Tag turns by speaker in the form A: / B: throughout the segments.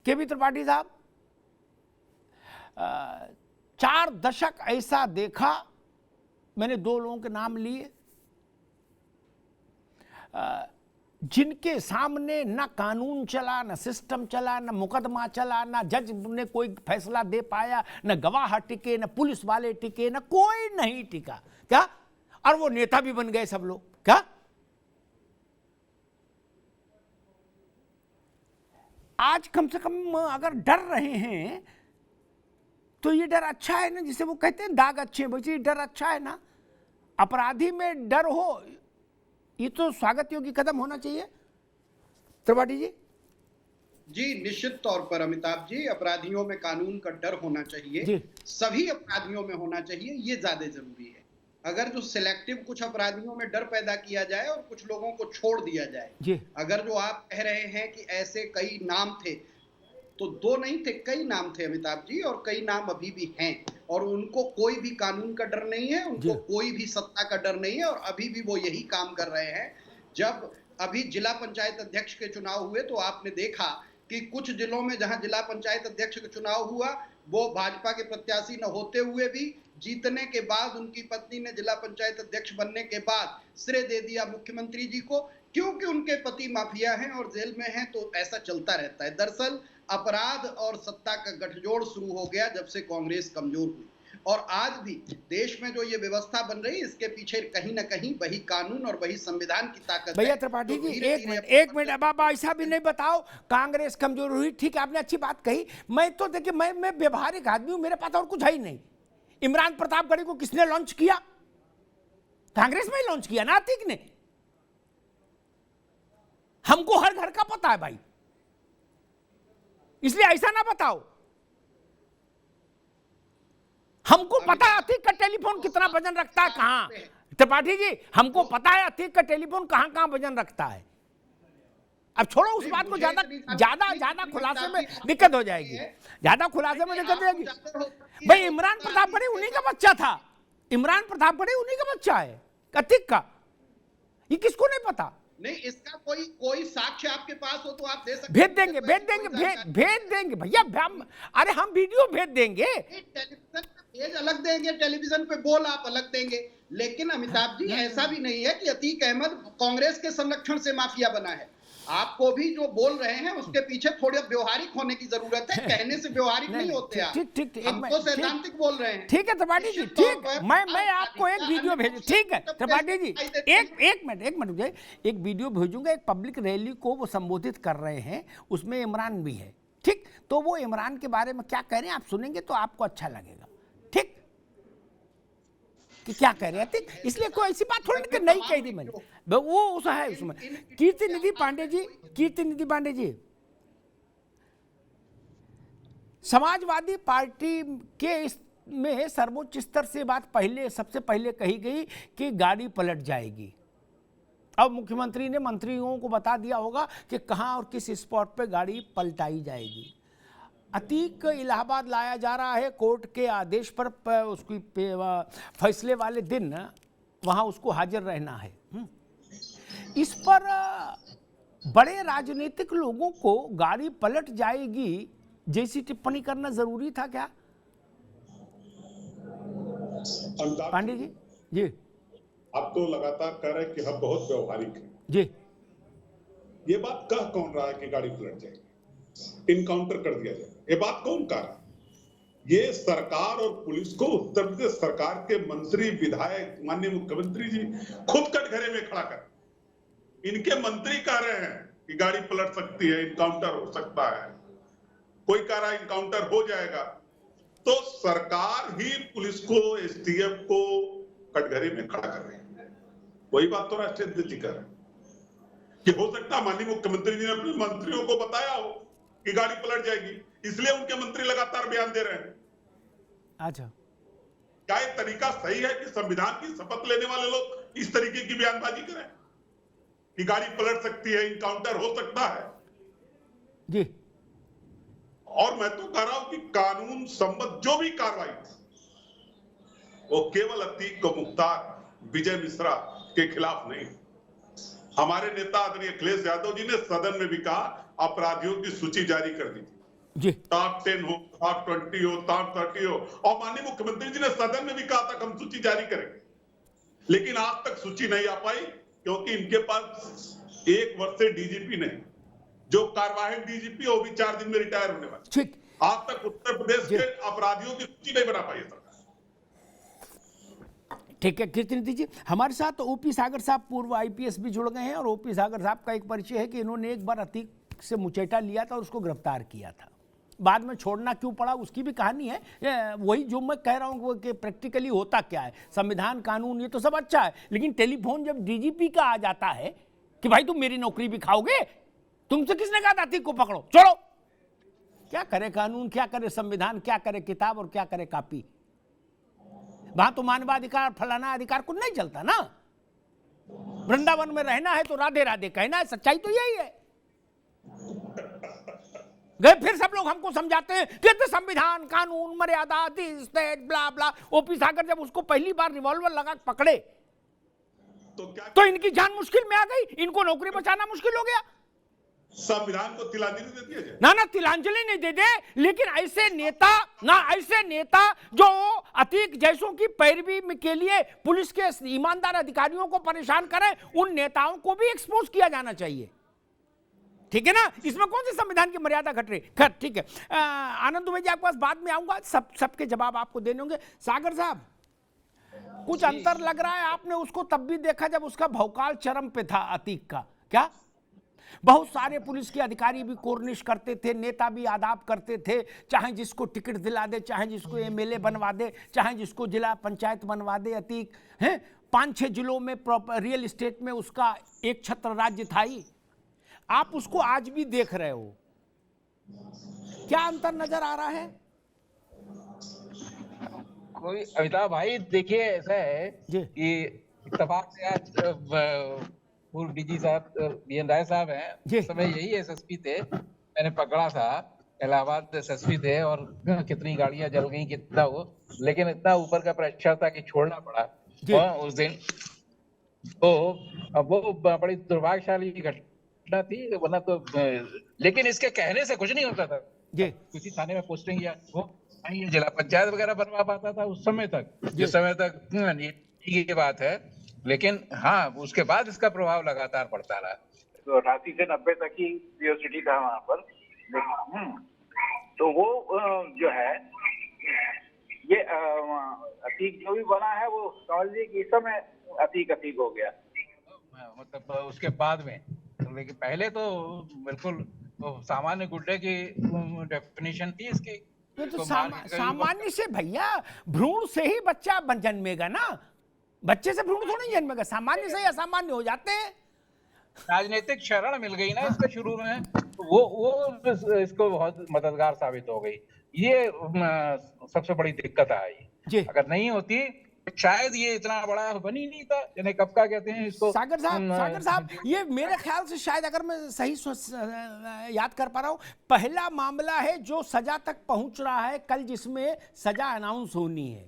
A: केबी त्रिपाठी साहब, 4 दशक ऐसा देखा, मैंने 2 लोगों के नाम लिए जिनके सामने न कानून चला, न सिस्टम चला, न मुकदमा चला, न जज ने कोई फैसला दे पाया, न गवाह टिके, न पुलिस वाले टिके, न कोई नहीं टिका। क्या? और वो नेता भी बन गए सब लोग। क्या? आज कम से कम अगर डर रहे हैं तो ये डर अच्छा है ना, जिसे वो कहते हैं दाग अच्छे, वैसे ये डर अच्छा है ना। अपराधी में डर हो, ये तो स्वागत योग्य कदम होना चाहिए। त्रिपाठी जी।
B: जी निश्चित तौर पर अमिताभ जी, अपराधियों में कानून का डर होना चाहिए, सभी अपराधियों में होना चाहिए, ये ज्यादा जरूरी है। अगर जो सिलेक्टिव कुछ अपराधियों में डर पैदा किया जाए और कुछ लोगों को छोड़ दिया जाए, अगर जो आप कह रहे हैं कि ऐसे कई नाम थे, तो 2 नहीं थे, कई नाम थे अमिताभ जी, और कई नाम अभी भी हैं, और उनको कोई भी कानून का डर नहीं है, उनको कोई भी सत्ता का डर नहीं है, और अभी भी वो यही काम कर रहे हैं। जब अभी जिला पंचायत अध्यक्ष के चुनाव हुए तो आपने देखा कि कुछ जिलों में जहां जिला पंचायत अध्यक्ष का चुनाव हुआ, वो भाजपा के प्रत्याशी न होते हुए भी जीतने के बाद उनकी पत्नी ने जिला पंचायत अध्यक्ष बनने के बाद श्रेय दे दिया मुख्यमंत्री जी को, क्योंकि उनके पति माफिया हैं और जेल में हैं। तो ऐसा चलता रहता है। दरअसल अपराध और सत्ता का गठजोड़ शुरू हो गया जब से कांग्रेस कमजोर हुई, और आज भी देश में जो ये व्यवस्था बन रही है, इसके पीछे कहीं ना कहीं वही कानून और वही संविधान की ताकत है।
A: भैया त्रिपाठी जी, एक मिनट, अब आप ऐसा भी नहीं बताओ कांग्रेस कमजोर हुई। ठीक है, आपने अच्छी बात कही। मैं तो देखिए, मैं व्यवहारिक आदमी हूं, मेरे पास और कुछ है ही नहीं। इमरान प्रतापगढ़ी को किसने लॉन्च किया? कांग्रेस में ही लॉन्च किया ना, अतीक ने। हमको हर घर का पता है भाई, इसलिए ऐसा ना बताओ। हमको पता है अतीक का टेलीफोन कितना वजन रखता है, कहां। त्रिपाठी जी, हमको पता है अतीक का टेलीफोन कहां कहां वजन रखता है। अब छोड़ो उस बात को, ज्यादा खुलासे में दिक्कत हो जाएगी, ज्यादा खुलासे में दिक्कत हो जाएगी। भाई इमरान प्रतापगढ़ी उन्हीं का बच्चा था, इमरान प्रतापगढ़ी उन्हीं का बच्चा है, अतीक का। ये किसको नहीं पता?
B: नहीं, इसका कोई साक्ष्य आपके पास हो तो आप दे सकते।
A: भेज देंगे भैया, अरे हम वीडियो भेज देंगे।
B: टेलीविजन पे भेज अलग देंगे, टेलीविजन पे बोल आप अलग देंगे, लेकिन अमिताभ जी ऐसा भी नहीं है कि अतीक अहमद कांग्रेस के संरक्षण से माफिया बना है। आपको भी जो बोल रहे हैं उसके पीछे थोड़ा व्यवहारिक होने की जरूरत है, कहने से व्यवहारिक नहीं होते आप।
A: ठीक,
B: हम तो सैद्धांतिक बोल रहे हैं।
A: ठीक है त्रिपाठी जी, ठीक। मैं आपको एक वीडियो भेज, ठीक है त्रिपाठी जी, एक मिनट, एक वीडियो भेजूंगा। एक पब्लिक रैली को वो संबोधित कर रहे हैं, उसमें इमरान भी है। ठीक, तो वो इमरान के बारे में क्या कह रहे हैं आप सुनेंगे तो आपको अच्छा लगेगा। ठीक, कि क्या कह रहे थे, इसलिए कोई ऐसी बात थोड़ी कि नहीं कही थी मैंने, वो उस है उसमें। कीर्तिनिधि पांडे जी, समाजवादी पार्टी के में सर्वोच्च स्तर से बात सबसे पहले कही गई कि गाड़ी पलट जाएगी। अब मुख्यमंत्री ने मंत्रियों को बता दिया होगा कि कहां और किस स्पॉट पे गाड़ी पलटाई जाएगी। अतीक इलाहाबाद लाया जा रहा है, कोर्ट के आदेश पर उसकी फैसले वाले दिन वहां उसको हाजिर रहना है। इस पर बड़े राजनीतिक लोगों को गाड़ी पलट जाएगी जैसी टिप्पणी करना जरूरी था क्या? पांडे जी,
C: आप तो लगातार कह रहे हैं कि हम बहुत व्यवहारिक हैं
A: जी।
C: ये बात कह कौन रहा है कि गाड़ी पलट जाएगी, इनकाउंटर कर दिया जाए, ये बात कौन कह रहा है? ये सरकार और पुलिस को उत्तर प्रदेश सरकार के मंत्री, विधायक, माननीय मुख्यमंत्री जी खुद कटघरे में खड़ा कर, इनके मंत्री कह रहे हैं कि गाड़ी पलट सकती है, इनकाउंटर हो सकता है, कोई कह रहा है इनकाउंटर हो जाएगा। तो सरकार ही पुलिस को, एसटीएफ को कटघरे में खड़ा कर रही है। वही बात तो राष्ट्रीय अध्यक्ष जी कर रहे हैं कि हो सकता है माननीय मुख्यमंत्री जी ने अपने मंत्रियों को बताया हो कि गाड़ी पलट जाएगी, इसलिए उनके मंत्री लगातार बयान दे रहे हैं।
A: अच्छा,
C: क्या ये तरीका सही है कि संविधान की शपथ लेने वाले लोग इस तरीके की बयानबाजी करें कि गाड़ी पलट सकती है, इनकाउंटर हो सकता है
A: जी?
C: और मैं तो कह रहा हूं कि कानून सम्मत जो भी कार्रवाई वो केवल अतीक को मुख्तार विजय मिश्रा के खिलाफ नहीं। हमारे नेता आदरणीय अखिलेश यादव जी ने सदन में भी कहा, अपराधियों की सूची जारी कर दी थी,
A: जी
C: टॉप 10 हो, टॉप 20 हो, टॉप 30 हो। और माननीय मुख्यमंत्री जी ने सदन में भी कहा था कि हम सूची जारी करेंगे, लेकिन आज तक सूची नहीं आ पाई, क्योंकि इनके पास 1 वर्ष से डीजीपी नहीं। जो कार्यवाहक डीजीपी वो भी 4 दिन में रिटायर होने वाले।
A: ठीक,
C: आज तक उत्तर प्रदेश के अपराधियों की सूची नहीं बना पाई है सरकार।
A: ठीक है कीर्तिनिधि जी, हमारे साथ ओपी सागर साहब पूर्व आईपीएस भी जुड़ गए हैं, और ओपी सागर साहब का एक परिचय है कि इन्होंने एक बार अतीक से मुचेटा लिया था और उसको गिरफ्तार किया था, बाद में छोड़ना क्यों पड़ा उसकी भी कहानी है। वही जो मैं कह रहा हूँ कि प्रैक्टिकली होता क्या है, संविधान कानून ये तो सब अच्छा है, लेकिन टेलीफोन जब डीजीपी का आ जाता है कि भाई तुम मेरी नौकरी भी खाओगे, तुमसे किसने कहा अतीक को पकड़ो, छोड़ो। क्या करे कानून, क्या करे संविधान, क्या करे किताब और क्या करे कॉपी। वहां तो मानवाधिकार फलाना अधिकार कुछ नहीं चलता ना। वृंदावन में रहना है तो राधे राधे कहना है, सच्चाई तो यही है। गए फिर सब लोग हमको समझाते हैं कि संविधान कानून मर्यादा स्टेट ब्ला ब्ला। ओपी सागर जब उसको पहली बार रिवॉल्वर लगा पकड़े तो इनकी जान मुश्किल में आ गई, इनको नौकरी बचाना मुश्किल हो गया।
C: संविधान को तिलांजलि दे दिया जाए।
A: ना तिलांजलि नहीं दे दे, लेकिन ऐसे नेता जो अतीक जैसों की पैरवी के लिए पुलिस के ईमानदार अधिकारियों को परेशान करें, उन नेताओं को भी एक्सपोज किया जाना चाहिए। ठीक है ना, इसमें कौन सी संविधान की मर्यादा घट रही। खैर ठीक है, आनंद दुबे जी आपके पास बाद में आऊंगा, सबके जवाब आपको देने होंगे। सागर साहब, कुछ अंतर लग रहा है, आपने उसको तब भी देखा जब उसका भौकाल चरम पे था अतीक का, क्या बहुत सारे पुलिस के अधिकारी भी कोर्निश करते थे, नेता भी आदाब करते थे, चाहे जिसको टिकट दिला दे, चाहे जिसको एमएलए बनवा दे, चाहे जिसको जिला पंचायत बनवा दे। अतीक हैं 5-6 जिलों में रियल एस्टेट में उसका एक छत्र राज्य था ही। आप उसको आज भी देख रहे हो, क्या अंतर नजर आ रहा है?
D: कोई अमिताभ भाई देखिए, ऐसा है कि इत्तेफाक से आज पूर्व डीजी साहब बीएन राय साहब हैं, उस समय यही एसएसपी थे, मैंने पकड़ा था, इलाहाबाद एसएसपी थे, और कितनी गाड़ियां जल गई कितना वो, लेकिन इतना ऊपर का प्रेशर था कि छोड़ना पड़ा उस दिन। तो अब वो बड़ी दुर्भाग्यशाली घटना थी, वरना तो लेकिन इसके कहने से कुछ नहीं होता था। किसी थाने में पोस्टिंग या वो ये जिला पंचायत वगैरह बनवा पाता था उस समय तक, जिस समय तक ये बात है। लेकिन हाँ, उसके बाद इसका प्रभाव लगातार पड़ता रहा।
E: तो 88 से 90 तक ही सिटी था वहां पर। तो वो जो है ये अतीक जो भी बना है, वो समझ लीजिए कि इस समय अतीक हो गया,
D: मतलब उसके बाद में। लेकिन पहले तो बिल्कुल सामान्य गुड्डे की डेफिनेशन थी इसकी।
A: तो सामान्य से भैया, भ्रूण से ही बच्चा जन्मेगा ना, बच्चे से भ्रूण थोड़ी जन्मेगा, सामान्य से ही असामान्य हो जाते हैं।
D: राजनीतिक शरण मिल गई ना इसके शुरू में, वो इसको बहुत मददगार साबित हो गई। ये सबसे बड़ी दिक्कत आई। अगर नहीं होती शायद ये इतना बड़ा बन ही नहीं था, यानी कब का कहते हैं इसको।
A: सागर साहब, ये मेरे ख्याल से शायद, अगर मैं सही याद कर पा रहा हूँ, पहला मामला है जो सजा तक पहुंच रहा है कल, जिसमें सजा अनाउंस होनी है।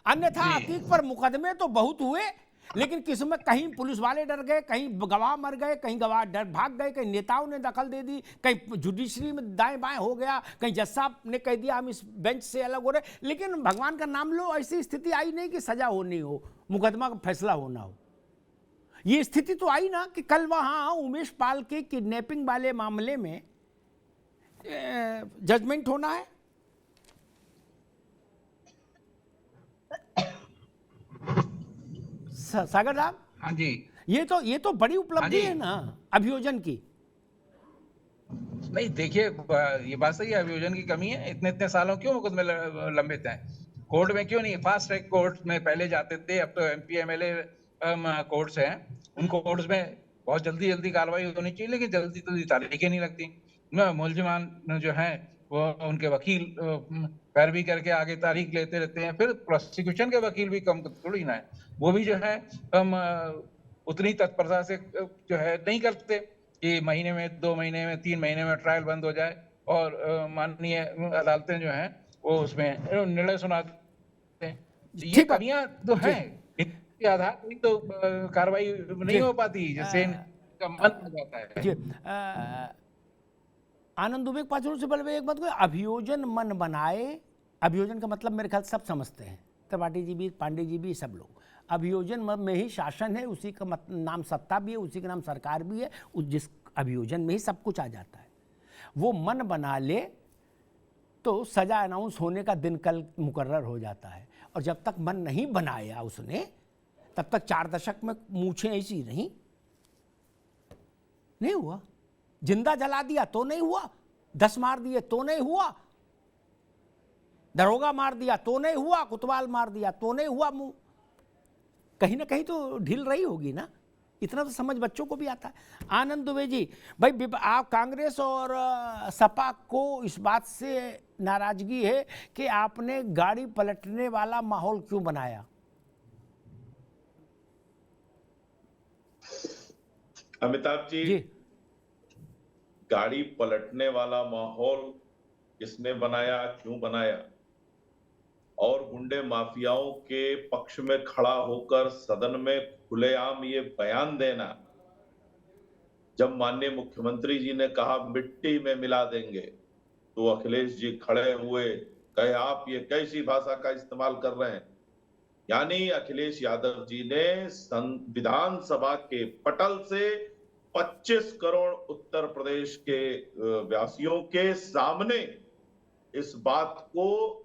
A: अन्यथा अतीक पर मुकदमे तो बहुत हुए, लेकिन किसमें कहीं पुलिस वाले डर गए, कहीं गवाह मर गए, कहीं गवाह डर भाग गए, कहीं नेताओं ने दखल दे दी, कहीं जुडिशरी में दाएं बाएं हो गया, कहीं जज साहब ने कह दिया हम इस बेंच से अलग हो रहे। लेकिन भगवान का नाम लो, ऐसी स्थिति आई नहीं कि सजा होनी हो, मुकदमा का फैसला होना हो। ये स्थिति तो आई ना कि कल वहां उमेश पाल के किडनैपिंग वाले मामले में जजमेंट होना है। सागर साहब,
D: हाँ जी,
A: ये तो बड़ी उपलब्धि है ना अभियोजन की।
D: नहीं देखिए, ये बात सही है, अभियोजन की कमी है। इतने सालों क्यों मुकदमे लंबित हैं? कोर्ट में क्यों नहीं? फास्ट ट्रैक कोर्ट में पहले जाते थे, अब तो एमपी एमएलए कोर्ट्स हैं, उन कोर्ट्स में बहुत जल्दी कार्रवाई होनी चाहिए, लेकिन जल्दी तारीखें नहीं लगती। मुलजिमान जो हैं वो उनके वकील पैरवी करके आगे तारीख लेते रहते हैं, फिर प्रोसिक्यूशन के वकील भी कम थोड़ी ना है, वो भी जो है हम उतनी तत्परता से जो है नहीं करते कि महीने में, 2 महीने में, 3 महीने में ट्रायल बंद हो जाए और माननीय अदालतें जो हैं वो उसमें निर्णय सुनाते हैं। ये कमियां तो हैं, इसके आधार पर तो कार्रवाई नहीं हो पाती, जिससे मन हो जाता है।
A: आनंद दुबे के पास से पहले एक बात को, अभियोजन मन बनाए, अभियोजन का मतलब मेरे ख्याल सब समझते हैं, त्रिपाठी जी भी, पांडे जी भी, सब लोग। अभियोजन में ही शासन है, उसी का नाम सत्ता भी है, उसी का नाम सरकार भी है, जिस अभियोजन में ही सब कुछ आ जाता है। वो मन बना ले तो सजा अनाउंस होने का दिन कल मुकर्रर हो जाता है, और जब तक मन नहीं बनाया उसने तब तक 4 दशक में मूछें ऐसी नहीं हुआ। जिंदा जला दिया तो नहीं हुआ, 10 मार दिए तो नहीं हुआ, दरोगा मार दिया तो नहीं हुआ, कुतवाल मार दिया तो नहीं हुआ। मुंह कहीं ना कहीं तो ढील रही होगी ना, इतना तो समझ बच्चों को भी आता है। आनंद दुबे जी, भाई आप कांग्रेस और सपा को इस बात से नाराजगी है कि आपने गाड़ी पलटने वाला माहौल क्यों बनाया?
F: अमिताभ जी, गाड़ी पलटने वाला माहौल किसने बनाया, क्यों बनाया, और गुंडे माफियाओं के पक्ष में खड़ा होकर सदन में खुलेआम ये बयान देना, जब माननीय मुख्यमंत्री जी ने कहा मिट्टी में मिला देंगे, तो अखिलेश जी खड़े हुए, कहे आप ये कैसी भाषा का इस्तेमाल कर रहे हैं। यानी अखिलेश यादव जी ने विधानसभा के पटल से 25 करोड़ उत्तर प्रदेश के वासियों के सामने इस बात को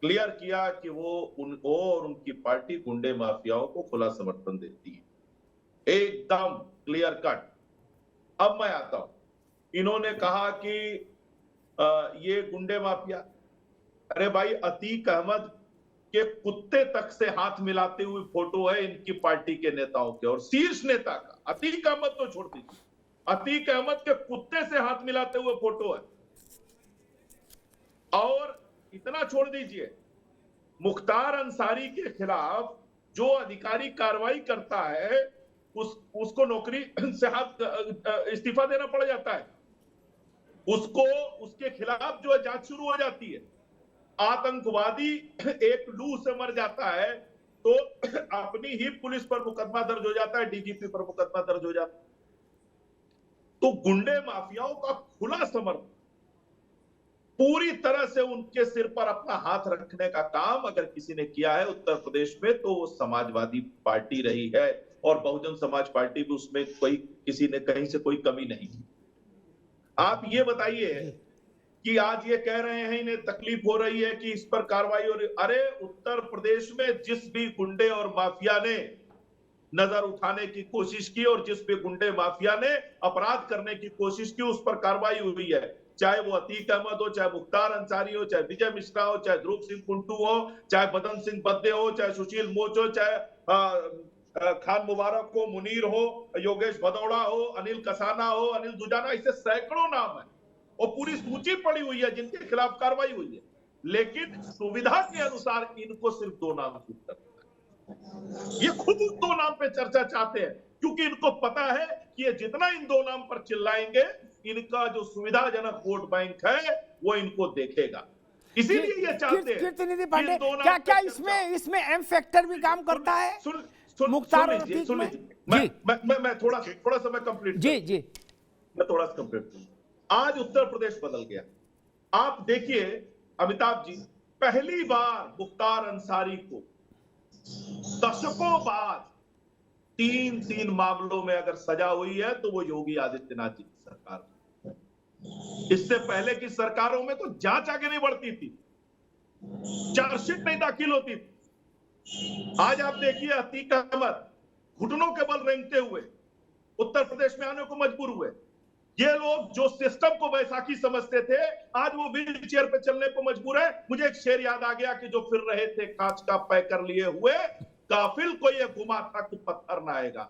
F: क्लियर किया कि वो और उनकी पार्टी गुंडे माफियाओं को खुला समर्थन देती है, एकदम क्लियर कट। अब मैं आता हूं, इन्होंने कहा कि ये गुंडे माफिया, अरे भाई अतीक अहमद के कुत्ते तक से हाथ मिलाते हुए फोटो है इनकी पार्टी के नेताओं के, और शीर्ष नेता का, अतीक अहमद तो छोड़ दीजिए, अतीक अहमद के कुत्ते से हाथ मिलाते हुए फोटो है। और इतना छोड़ दीजिए, मुख्तार अंसारी के खिलाफ जो अधिकारी कार्रवाई करता है उसको नौकरी से हाथ इस्तीफा देना पड़ जाता है, उसको उसके खिलाफ जो है जांच शुरू हो जाती है। आतंकवादी एक लू से मर जाता है तो अपनी ही पुलिस पर मुकदमा दर्ज हो जाता है, डीजीपी पर मुकदमा दर्ज हो जाता है। तो गुंडे माफियाओं का खुला समर्थन, पूरी तरह से उनके सिर पर अपना हाथ रखने का काम अगर किसी ने किया है उत्तर प्रदेश में तो वो समाजवादी पार्टी रही है, और बहुजन समाज पार्टी भी उसमें कोई किसी ने कहीं से कोई कमी नहीं की। आप ये बताइए कि आज ये कह रहे हैं इन्हें तकलीफ हो रही है कि इस पर कार्रवाई हो रही, अरे उत्तर प्रदेश में जिस भी गुंडे और माफिया ने नजर उठाने की कोशिश की और जिस भी गुंडे माफिया ने अपराध करने की कोशिश की उस पर कार्रवाई हुई है, चाहे वो अतीक अहमद हो, चाहे मुख्तार अंसारी हो, चाहे विजय मिश्रा हो, चाहे ध्रुव सिंह कुंटू हो, चाहे बदन सिंह बद्दे हो, चाहे सुशील मोच हो, चाहे खान मुबारक हो, मुनीर हो, योगेश भदौड़ा हो, अनिल कसाना हो, अनिल दुजाना, ऐसे सैकड़ों नाम है और पूरी सूची पड़ी हुई है जिनके खिलाफ कार्रवाई हुई है। लेकिन सुविधा के अनुसार इनको सिर्फ 2 नाम सूट करता है। ये खुद उन 2 नाम पे चर्चा चाहते हैं क्योंकि इनको पता है कि ये जितना इन 2 नाम पर चिल्लाएंगे इनका जो सुविधाजनक वोट बैंक है वो इनको देखेगा। इसीलिए ये चाहते हैं।
A: कीर्तिनिधि पांडे, क्या इसमें एम फैक्टर भी काम करता है? मुख्तार और अतीक में?
F: मैं थोड़ा सा मैं कंप्लीट
A: जी
F: मैं थोड़ा सा कंप्लीट करूं। आज उत्तर प्रदेश बदल गया। आप देखिए अमिताभ जी, पहली बार मुख्तार अंसारी को दशकों बाद 3 मामलों में अगर सजा हुई है तो वो योगी आदित्यनाथ जी की सरकार में। इससे पहले की सरकारों में तो जांच आगे नहीं बढ़ती थी, चार्जशीट नहीं दाखिल होती थी। आज आप देखिए अतीक अहमद घुटनों के बल रेंगते हुए उत्तर प्रदेश में आने को मजबूर हुए। ये लोग जो सिस्टम को बैसाखी समझते थे आज वो व्हील चेयर पे चलने को मजबूर है। मुझे एक शेर याद आ गया कि जो फिर रहे थे कांच का पैकर लिए हुए, काफिल को ये घुमा था कि पत्थर ना आएगा।